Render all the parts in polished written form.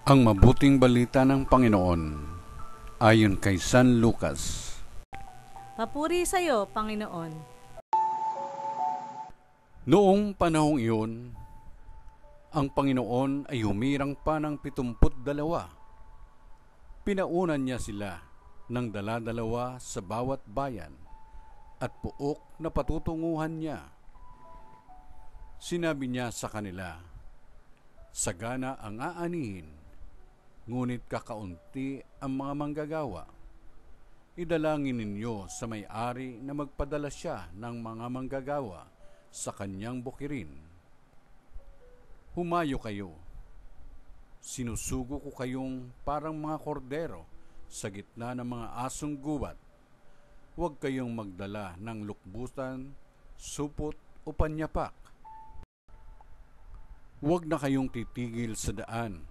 Ang mabuting balita ng Panginoon ayon kay San Lucas. Papuri sa iyo, Panginoon. Noong panahong iyon, ang Panginoon ay humirang pa ng 72. Pinaunan niya sila ng dala-dalawa sa bawat bayan at puok na patutunguhan niya. Sinabi niya sa kanila, "Sagana ang aanihin, ngunit kakaunti ang mga manggagawa. Idalangin ninyo sa may-ari na magpadala siya ng mga manggagawa sa kanyang bukirin. Humayo kayo. Sinusugo ko kayong parang mga kordero sa gitna ng mga asong gubat. Huwag kayong magdala ng lukbutan, supot o panyapak. Huwag na kayong titigil sa daan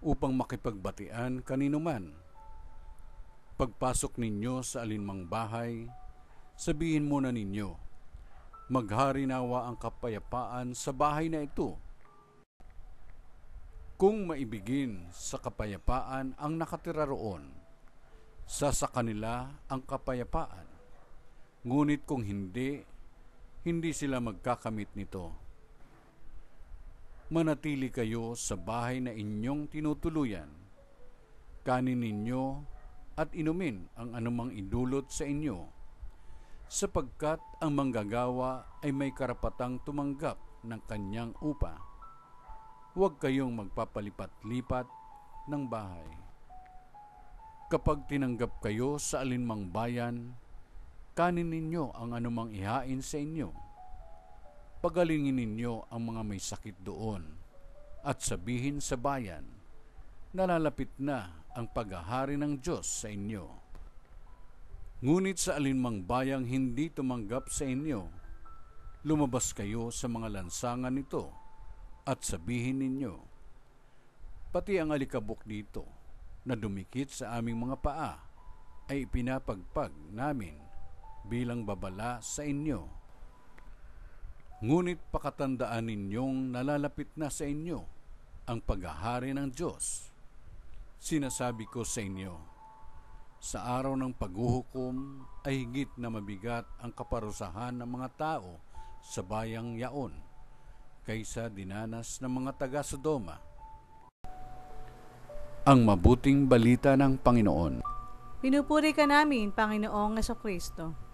upang makipagbatian kaninuman. Pagpasok ninyo sa alinmang bahay, sabihin muna ninyo, maghari nawa ang kapayapaan sa bahay na ito. Kung maibigin sa kapayapaan ang nakatira roon, sa kanila ang kapayapaan. Ngunit kung hindi sila magkakamit nito. Manatili kayo sa bahay na inyong tinutuluyan. Kanin ninyo at inumin ang anumang idulot sa inyo, sapagkat ang manggagawa ay may karapatang tumanggap ng kanyang upa. Huwag kayong magpapalipat-lipat ng bahay. Kapag tinanggap kayo sa alinmang bayan, kanin ninyo ang anumang ihain sa inyo. Pagalingin ninyo ang mga may sakit doon at sabihin sa bayan, nalalapit na ang paghahari ng Diyos sa inyo. Ngunit sa alinmang bayang hindi tumanggap sa inyo, lumabas kayo sa mga lansangan nito at sabihin ninyo, pati ang alikabok dito na dumikit sa aming mga paa ay ipinapagpag namin bilang babala sa inyo. Ngunit pakatandaan ninyong nalalapit na sa inyo ang paghahari ng Diyos. Sinasabi ko sa inyo, sa araw ng paghuhukom ay higit na mabigat ang kaparusahan ng mga tao sa bayang yaon kaysa dinanas ng mga taga-Sodoma. Ang mabuting balita ng Panginoon. Pinupuri ka namin, Panginoong Jesucristo.